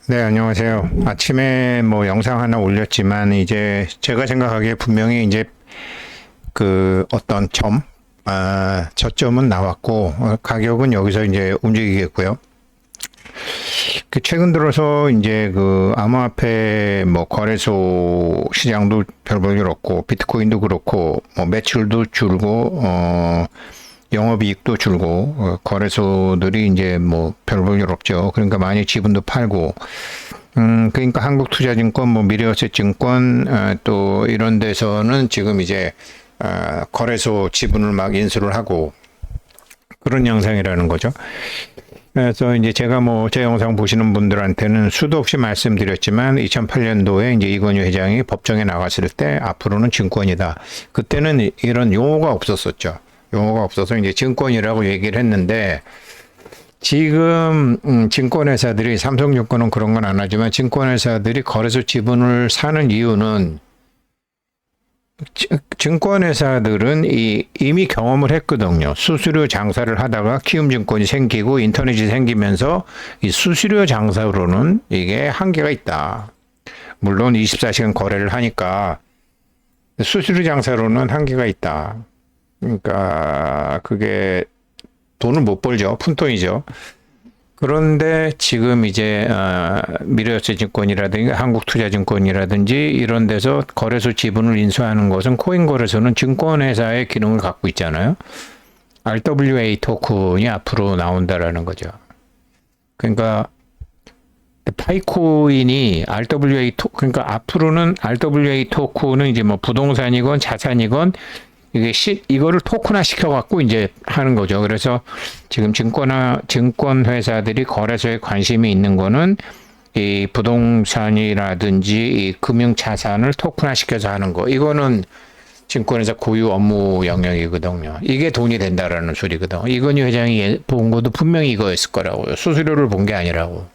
네, 안녕하세요. 아침에 뭐 영상 하나 올렸지만 이제 제가 생각하기에 분명히 이제 그 어떤 저점은 나왔고 가격은 여기서 이제 움직이겠고요. 그 최근 들어서 이제 그 암호화폐 뭐 거래소 시장도 별 볼 일 없고 비트코인도 그렇고 뭐 매출도 줄고 영업이익도 줄고 거래소들이 이제 뭐 별 볼 일 없죠. 그러니까 많이 지분도 팔고 그러니까 한국투자증권, 뭐 미래에셋증권 또 이런 데서는 지금 이제 거래소 지분을 막 인수를 하고 그런 양상이라는 거죠. 그래서 이제 제가 뭐 제 영상 보시는 분들한테는 수도 없이 말씀드렸지만 2008년도에 이제 이건희 회장이 법정에 나갔을 때 앞으로는 증권이다. 그때는 이런 용어가 없었었죠. 용어가 없어서 이제 증권이라고 얘기를 했는데 지금 증권회사들이 삼성증권은 그런 건 안 하지만 증권회사들이 거래소 지분을 사는 이유는 증권회사들은 이미 경험을 했거든요. 수수료 장사를 하다가 키움증권이 생기고 인터넷이 생기면서 이 수수료 장사로는 이게 한계가 있다. 물론 24시간 거래를 하니까 수수료 장사로는 한계가 있다. 그러니까 그게 돈을 못 벌죠. 푼돈이죠. 그런데 지금 이제 미래에셋증권이라든지 한국투자증권이라든지 이런 데서 거래소 지분을 인수하는 것은 코인 거래소는 증권회사의 기능을 갖고 있잖아요. RWA 토큰이 앞으로 나온다라는 거죠. 그러니까 파이코인이 그러니까 앞으로는 RWA 토큰은 이제 뭐 부동산이건 자산이건 이거를 토큰화 시켜갖고 이제 하는 거죠. 그래서 지금 증권 회사들이 거래소에 관심이 있는 거는 이 부동산이라든지 이 금융 자산을 토큰화 시켜서 하는 거. 이거는 증권회사 고유 업무 영역이거든요. 이게 돈이 된다라는 소리거든요. 이건희 회장이 본 것도 분명히 이거였을 거라고요. 수수료를 본 게 아니라고.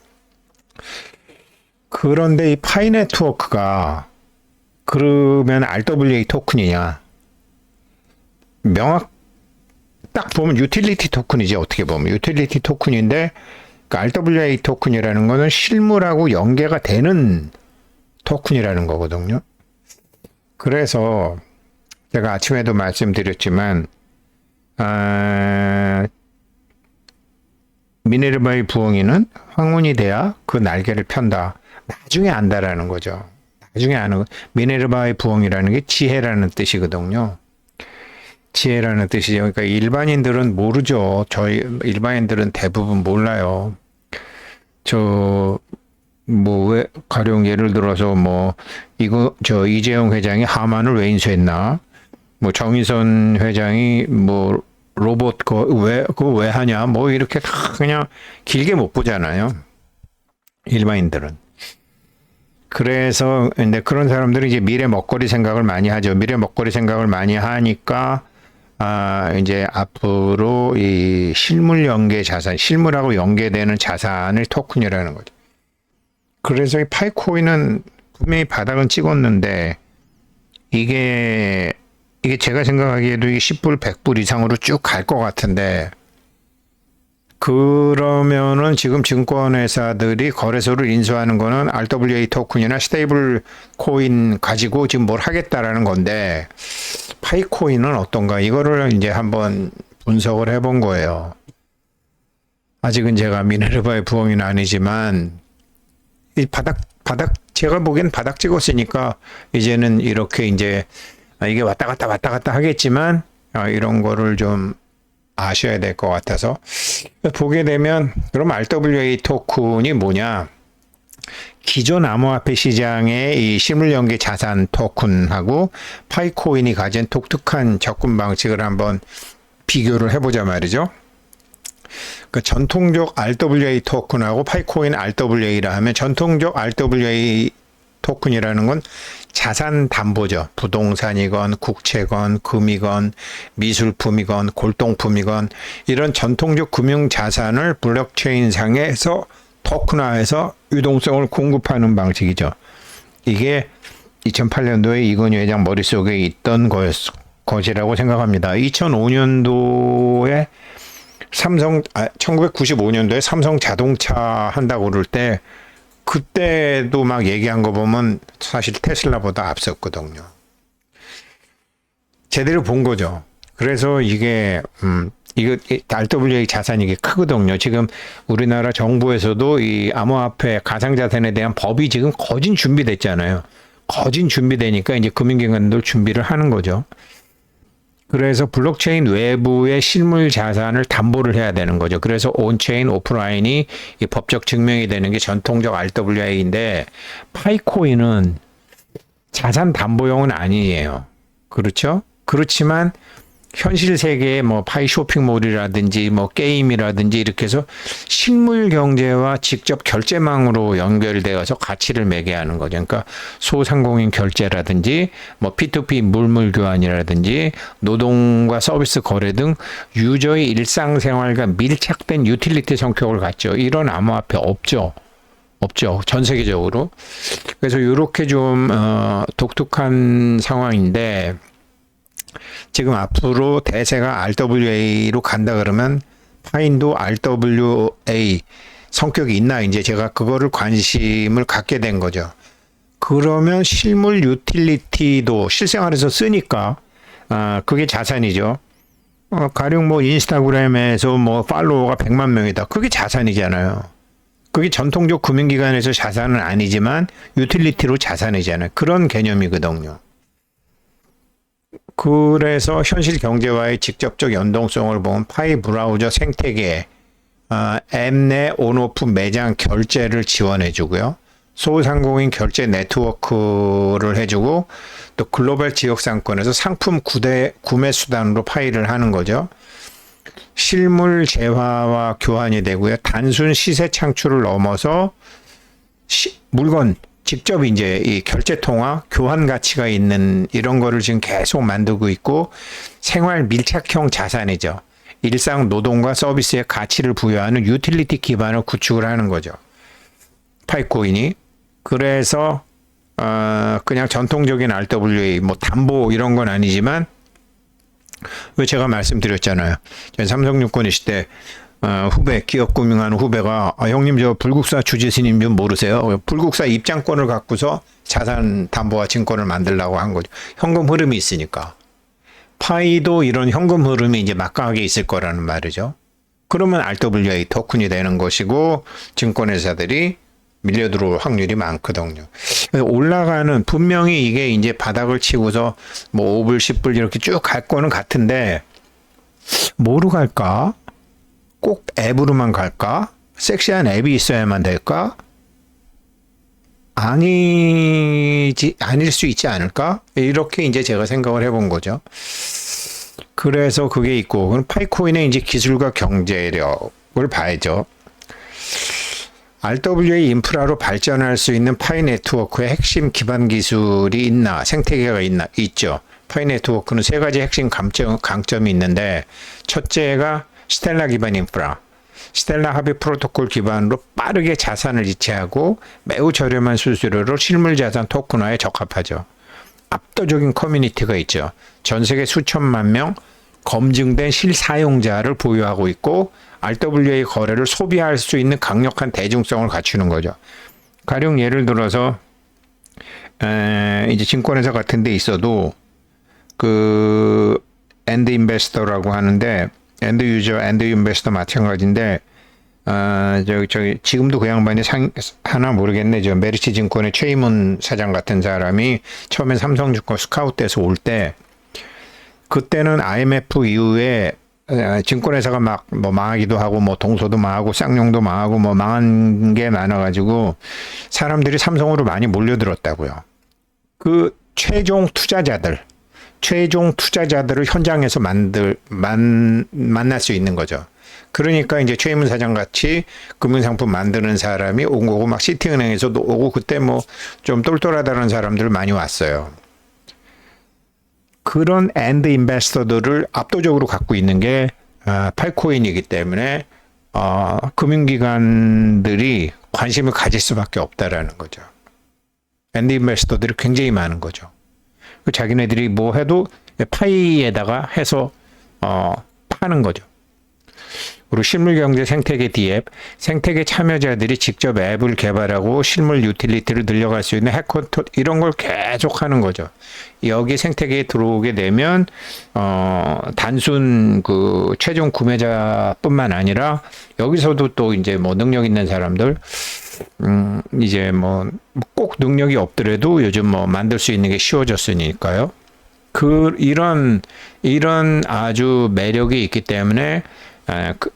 그런데 이 파이네트워크가 그러면 RWA 토큰이냐? 딱 보면 유틸리티 토큰이지. 어떻게 보면 유틸리티 토큰인데 그 RWA 토큰이라는 거는 실물하고 연계가 되는 토큰이라는 거거든요. 그래서 제가 아침에도 말씀드렸지만 미네르바의 부엉이는 황혼이 돼야 그 날개를 편다. 나중에 안다라는 거죠. 나중에 아는 거. 미네르바의 부엉이라는 게 지혜라는 뜻이거든요. 지혜라는 뜻이죠. 그러니까 일반인들은 모르죠. 저희 일반인들은 대부분 몰라요. 왜 가령 예를 들어서 이재용 회장이 하만을 왜 인수했나? 뭐 정의선 회장이 뭐 로봇 그거 왜 하냐? 뭐 이렇게 다 그냥 길게 못 보잖아요. 일반인들은. 그래서 근데 그런 사람들은 이제 미래 먹거리 생각을 많이 하죠. 미래 먹거리 생각을 많이 하니까 이제 앞으로 이 실물 연계 자산, 실물하고 연계되는 자산을 토큰이라는 거죠. 그래서 이 파이코인은 분명히 바닥은 찍었는데 이게 제가 생각하기에도 이게 10불, 100불 이상으로 쭉 갈 것 같은데 그러면은 지금 증권회사들이 거래소를 인수하는 거는 RWA 토큰이나 스테이블 코인 가지고 지금 뭘 하겠다라는 건데 파이코인은 어떤가? 이거를 이제 한번 분석을 해본 거예요. 아직은 제가 미네르바의 부엉이는 아니지만 이 제가 보기엔 바닥 찍었으니까 이제는 이렇게 이제 이게 왔다 갔다 하겠지만 이런 거를 좀 아셔야 될 것 같아서 보게 되면 그럼 RWA 토큰이 뭐냐? 기존 암호화폐 시장의 이 실물연계 자산 토큰하고 파이코인이 가진 독특한 접근 방식을 한번 비교를 해보자 말이죠. 그 전통적 RWA 토큰하고 파이코인 RWA라 하면 전통적 RWA 토큰이라는 건 자산 담보죠. 부동산이건 국채건 금이건 미술품이건 골동품이건 이런 전통적 금융 자산을 블록체인 상에서 토큰화해서 유동성을 공급하는 방식이죠. 이게 2008년도에 이건희 회장 머릿속에 있던 것이라고 생각합니다. 2005년도에 1995년도에 삼성 자동차 한다고 그럴 때 그때도 막 얘기한 거 보면 사실 테슬라보다 앞섰거든요. 제대로 본 거죠. 그래서 이거 RWA 자산이 이게 크거든요. 지금 우리나라 정부에서도 이 암호화폐 가상자산에 대한 법이 지금 거진 준비됐잖아요. 거진 준비되니까 이제 금융기관들 준비를 하는 거죠. 그래서 블록체인 외부의 실물 자산을 담보를 해야 되는 거죠. 그래서 온체인, 오프라인이 이 법적 증명이 되는 게 전통적 RWA인데 파이코인은 자산 담보용은 아니에요. 그렇죠? 그렇지만 현실 세계의 뭐 파이 쇼핑몰이라든지 뭐 게임이라든지 이렇게 해서 실물 경제와 직접 결제망으로 연결되어서 가치를 매게 하는 거죠. 그러니까 소상공인 결제라든지 뭐 P2P 물물 교환이라든지 노동과 서비스 거래 등 유저의 일상생활과 밀착된 유틸리티 성격을 갖죠. 이런 암호화폐 없죠. 전 세계적으로. 그래서 이렇게 좀 독특한 상황인데 지금 앞으로 대세가 RWA로 간다 그러면 파인도 RWA 성격이 있나 이제 제가 그거를 관심을 갖게 된 거죠. 그러면 실물 유틸리티도 실생활에서 쓰니까 그게 자산이죠. 가령 뭐 인스타그램에서 뭐 팔로워가 100만 명이다. 그게 자산이잖아요. 그게 전통적 금융기관에서 자산은 아니지만 유틸리티로 자산이잖아요. 그런 개념이거든요. 그래서 현실 경제와의 직접적 연동성을 보면 파이 브라우저 생태계, 앱 내 온오프 매장 결제를 지원해주고요. 소상공인 결제 네트워크를 해주고 또 글로벌 지역 상권에서 상품 구매 수단으로 파이를 하는 거죠. 실물 재화와 교환이 되고요. 단순 시세 창출을 넘어서 물건 직접 이제 이 결제 통화, 교환 가치가 있는 이런 거를 지금 계속 만들고 있고 생활 밀착형 자산이죠. 일상 노동과 서비스의 가치를 부여하는 유틸리티 기반을 구축을 하는 거죠. 파이코인이. 그래서 그냥 전통적인 RWA 뭐 담보 이런 건 아니지만 왜 제가 말씀드렸잖아요. 전 삼성증권 있을 때 후배 기업 금융하는 후배가 형님 저 불국사 주지스님 좀 모르세요? 불국사 입장권을 갖고서 자산 담보화 증권을 만들려고 한 거죠. 현금 흐름이 있으니까. 파이도 이런 현금 흐름이 이제 막강하게 있을 거라는 말이죠. 그러면 RWA 토큰이 되는 것이고 증권회사들이 밀려 들어올 확률이 많거든요. 올라가는 분명히 이게 이제 바닥을 치고서 뭐 5불, 10불 이렇게 쭉 갈 거는 같은데 뭐로 갈까? 꼭 앱으로만 갈까? 섹시한 앱이 있어야만 될까? 아닐 수 있지 않을까? 이렇게 이제 제가 생각을 해본 거죠. 그래서 그게 있고, 그럼 파이코인의 이제 기술과 경제력을 봐야죠. RWA 인프라로 발전할 수 있는 파이 네트워크의 핵심 기반 기술이 있나, 생태계가 있죠. 파이 네트워크는 세 가지 핵심 강점이 있는데, 첫째가 스텔라 기반 인프라. 스텔라 합의 프로토콜 기반으로 빠르게 자산을 이체하고 매우 저렴한 수수료로 실물 자산 토큰화에 적합하죠. 압도적인 커뮤니티가 있죠. 전 세계 수천만 명 검증된 실사용자를 보유하고 있고 RWA 거래를 소비할 수 있는 강력한 대중성을 갖추는 거죠. 가령 예를 들어서 이제 증권회사 같은 데 있어도 그 엔드 인베스터라고 하는데 엔드 유저, 엔드 인베스터 마찬가지인데 저기 지금도 그 양반이 하나 모르겠네. 저 메리츠 증권의 최임원 사장 같은 사람이 처음에 삼성증권 스카우트에서 올 때 그때는 IMF 이후에 증권회사가 막 뭐 망하기도 하고 뭐 동서도 망하고 쌍용도 망하고 뭐 망한 게 많아가지고 사람들이 삼성으로 많이 몰려들었다고요. 그 최종 투자자들을 현장에서 만날 수 있는 거죠. 그러니까 이제 최임문 사장 같이 금융상품 만드는 사람이 온 거고 막 시티은행에서도 오고 그때 뭐 좀 똘똘하다는 사람들 많이 왔어요. 그런 엔드 인베스터들을 압도적으로 갖고 있는 게 팔코인이기 때문에 금융기관들이 관심을 가질 수밖에 없다라는 거죠. 엔드 인베스터들이 굉장히 많은 거죠. 자기네들이 뭐 해도 파이에다가 해서 파는 거죠. 그리고 실물경제 생태계 D앱, 생태계 참여자들이 직접 앱을 개발하고 실물 유틸리티를 늘려갈 수 있는 해커톤 이런 걸 계속 하는 거죠. 여기 생태계에 들어오게 되면 단순 그 최종 구매자뿐만 아니라 여기서도 또 이제 뭐 능력 있는 사람들 이제 뭐 꼭 능력이 없더라도 요즘 뭐 만들 수 있는 게 쉬워졌으니까요. 이런 아주 매력이 있기 때문에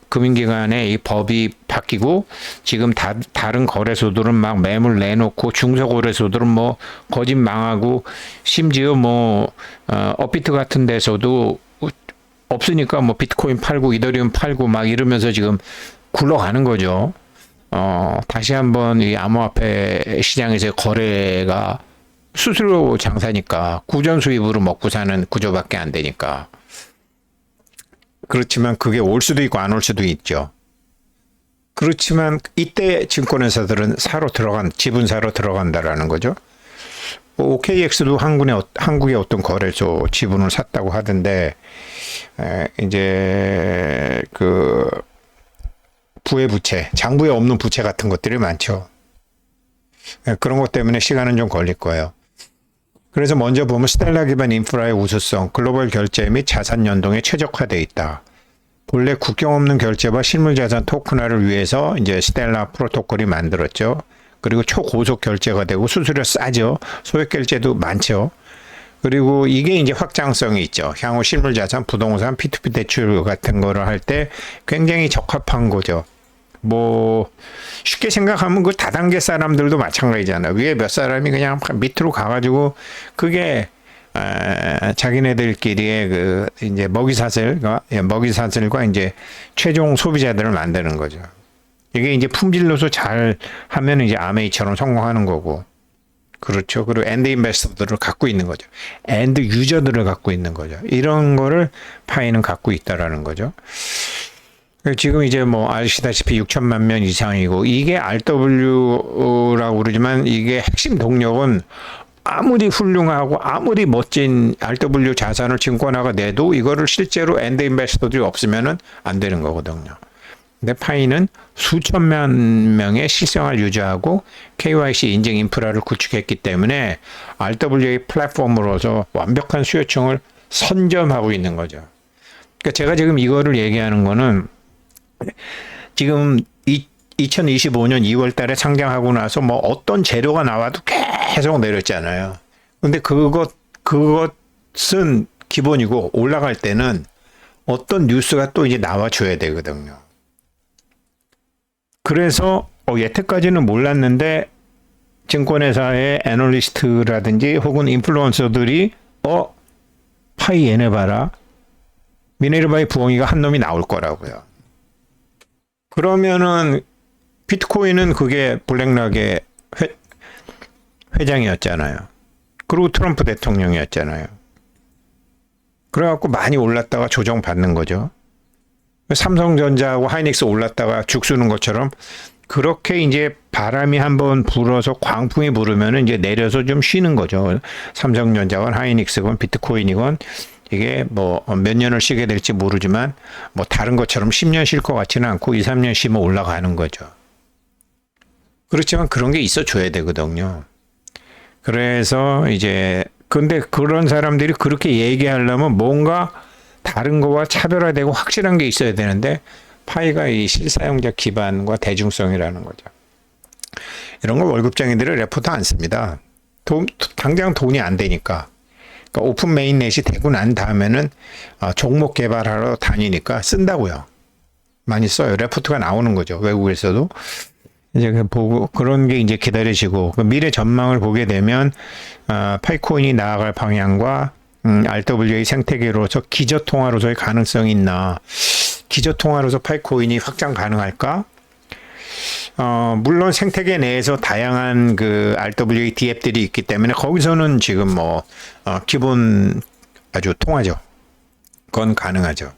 금융기관의 이 법이 바뀌고 지금 다른 거래소들은 막 매물 내놓고 중소거래소들은 뭐 거짓 망하고 심지어 뭐 업비트 같은 데서도 없으니까 뭐 비트코인 팔고 이더리움 팔고 막 이러면서 지금 굴러가는 거죠. 다시 한번 이 암호화폐 시장에서 거래가 수수료 장사니까 구전 수입으로 먹고 사는 구조밖에 안 되니까. 그렇지만 그게 올 수도 있고 안 올 수도 있죠. 그렇지만 이때 증권회사들은 지분 사러 들어간다라는 거죠. OKX도 한국의 어떤 거래소 지분을 샀다고 하던데 이제 그 부의 부채, 장부에 없는 부채 같은 것들이 많죠. 그런 것 때문에 시간은 좀 걸릴 거예요. 그래서 먼저 보면 스텔라 기반 인프라의 우수성, 글로벌 결제 및 자산 연동에 최적화되어 있다. 본래 국경 없는 결제와 실물자산 토큰화를 위해서 이제 스텔라 프로토콜이 만들었죠. 그리고 초고속 결제가 되고 수수료 싸죠. 소액 결제도 많죠. 그리고 이게 이제 확장성이 있죠. 향후 실물자산, 부동산, P2P 대출 같은 거를 할 때 굉장히 적합한 거죠. 뭐 쉽게 생각하면 그 다단계 사람들도 마찬가지잖아. 위에 몇 사람이 그냥 밑으로 가가지고 그게 자기네들끼리의 그 이제 먹이사슬과 이제 최종 소비자들을 만드는 거죠. 이게 이제 품질로서 잘 하면 이제 아메이처럼 성공하는 거고. 그렇죠. 그리고 엔드 인베스터들을 갖고 있는 거죠. 엔드 유저들을 갖고 있는 거죠. 이런 거를 파이는 갖고 있다라는 거죠. 지금 이제 뭐 아시다시피 6천만 명 이상이고 이게 RW라고 그러지만 이게 핵심 동력은 아무리 훌륭하고 아무리 멋진 RW 자산을 증권화가 내도 이거를 실제로 엔드 인베스터들이 없으면은 안 되는 거거든요. 근데 파이는 수천만 명의 실생활 유저하고 KYC 인증 인프라를 구축했기 때문에 RWA 플랫폼으로서 완벽한 수요층을 선점하고 있는 거죠. 그러니까 제가 지금 이거를 얘기하는 거는 지금 2025년 2월 달에 상장하고 나서 뭐 어떤 재료가 나와도 계속 내렸잖아요. 근데 그것은 기본이고 올라갈 때는 어떤 뉴스가 또 이제 나와줘야 되거든요. 그래서 여태까지는 몰랐는데 증권회사의 애널리스트라든지 혹은 인플루언서들이 파이 얘네 봐라. 미네르바의 부엉이가 한 놈이 나올 거라고요. 그러면은 비트코인은 그게 블랙락의 회장이었잖아요. 그리고 트럼프 대통령이었잖아요. 그래갖고 많이 올랐다가 조정받는 거죠. 삼성전자하고 하이닉스 올랐다가 죽쓰는 것처럼 그렇게 이제 바람이 한번 불어서 광풍이 불으면 이제 내려서 좀 쉬는 거죠. 삼성전자건 하이닉스건 비트코인이건 이게 뭐 몇 년을 쉬게 될지 모르지만 뭐 다른 것처럼 10년 쉴 것 같지는 않고 2, 3년 쉬면 올라가는 거죠. 그렇지만 그런 게 있어 줘야 되거든요. 그래서 이제 근데 그런 사람들이 그렇게 얘기하려면 뭔가 다른 거와 차별화되고 확실한 게 있어야 되는데 파이가 이 실사용자 기반과 대중성이라는 거죠. 이런 거 월급쟁이들이 레포트 안 씁니다. 당장 돈이 안 되니까. 그러니까 오픈 메인넷이 되고 난 다음에는 종목 개발하러 다니니까 쓴다고요. 많이 써요. 레포트가 나오는 거죠. 외국에서도. 이제 보고 그런 게 이제 기다려지고 미래 전망을 보게 되면 파이코인이 나아갈 방향과 RWA 생태계로서 기저통화로서의 가능성이 있나? 기저통화로서 파이코인이 확장 가능할까? 물론 생태계 내에서 다양한 그 RWA D앱들이 있기 때문에 거기서는 지금 뭐 기본 아주 통하죠. 그건 가능하죠.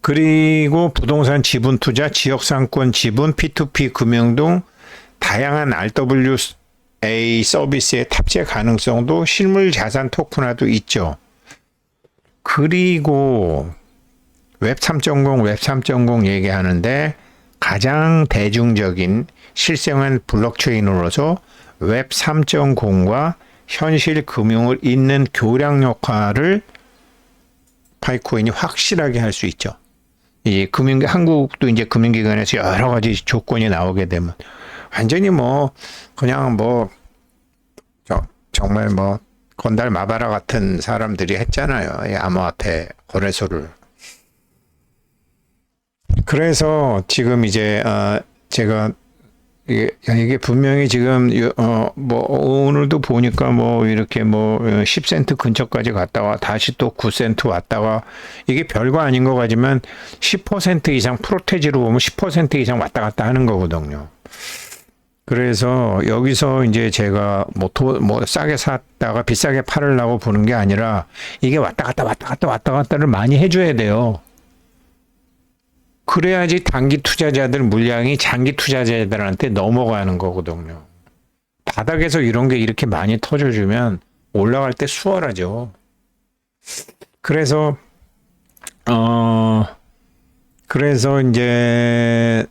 그리고 부동산 지분 투자, 지역 상권 지분, P2P 금융 등 다양한 RWA 서비스의 탑재 가능성도 실물 자산 토큰화도 있죠. 그리고 웹 3.0, 웹 3.0 얘기하는데 가장 대중적인 실생활 블록체인으로서 웹 3.0과 현실 금융을 잇는 교량 역할을 파이코인이 확실하게 할 수 있죠. 이제 한국도 이제 금융기관에서 여러 가지 조건이 나오게 되면 완전히 뭐 그냥 뭐 정말 뭐 건달 마바라 같은 사람들이 했잖아요. 이 암호화폐 거래소를. 그래서 지금 이제 제가 이게 분명히 지금 뭐 오늘도 보니까 뭐 이렇게 뭐 10센트 근처까지 갔다가 다시 또 9센트 왔다가 이게 별거 아닌 거 같지만 10% 이상 프로테지로 보면 10% 이상 왔다 갔다 하는 거거든요. 그래서 여기서 이제 제가 뭐 싸게 샀다가 비싸게 팔으려고 보는 게 아니라 이게 왔다 갔다를 많이 해줘야 돼요. 그래야지 단기 투자자들 물량이 장기 투자자들한테 넘어가는 거거든요. 바닥에서 이런 게 이렇게 많이 터져주면 올라갈 때 수월하죠. 그래서 이제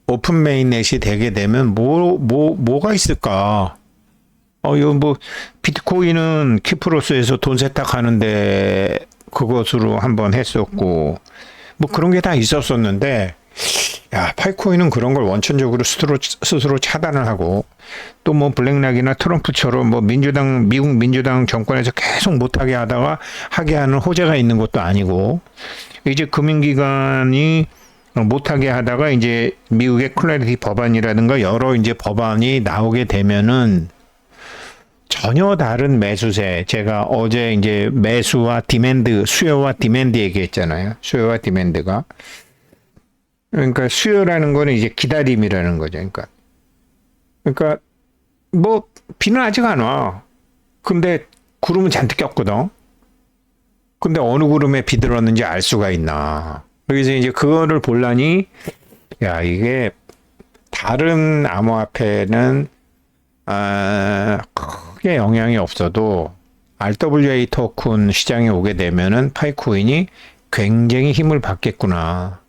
오픈 메인넷이 되게 되면 뭐가 있을까? 이거 뭐 비트코인은 키프로스에서 돈 세탁하는데 그것으로 한번 했었고 뭐 그런 게 다 있었었는데 야 파이코인은 그런 걸 원천적으로 스스로 차단을 하고 또 뭐 블랙락이나 트럼프처럼 뭐 미국 민주당 정권에서 계속 못하게 하다가 하게 하는 호재가 있는 것도 아니고 이제 금융기관이 못하게 하다가 이제 미국의 클래리티 법안이라든가 여러 이제 법안이 나오게 되면은 전혀 다른 매수세. 제가 어제 이제 매수와 디맨드, 수요와 디맨드 얘기했잖아요. 수요와 디맨드가. 그러니까 수요라는 거는 이제 기다림이라는 거죠. 그러니까 뭐 비는 아직 안 와. 근데 구름은 잔뜩 꼈거든. 근데 어느 구름에 비 들었는지 알 수가 있나. 그래서 이제 그거를 보려니 야 이게 다른 암호화폐는 크게 영향이 없어도 RWA 토큰 시장에 오게 되면은 파이코인이 굉장히 힘을 받겠구나.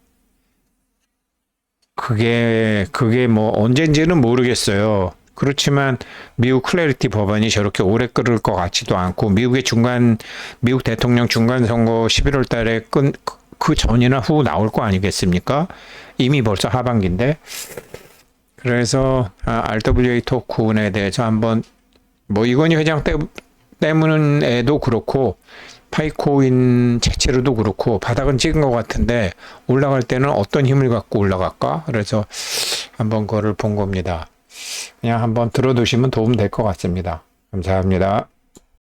그게 뭐 언젠지는 모르겠어요. 그렇지만 미국 클래리티 법안이 저렇게 오래 끌을 것 같지도 않고 미국 대통령 중간 선거 11월 달에 그 전이나 후 나올 거 아니겠습니까? 이미 벌써 하반기인데. 그래서 RWA 토큰에 대해서 한번 뭐 이건희 회장 때문에도 그렇고 파이코인 자체로도 그렇고 바닥은 찍은 것 같은데 올라갈 때는 어떤 힘을 갖고 올라갈까? 그래서 한번 그거를 본 겁니다. 그냥 한번 들어두시면 도움 될 것 같습니다. 감사합니다.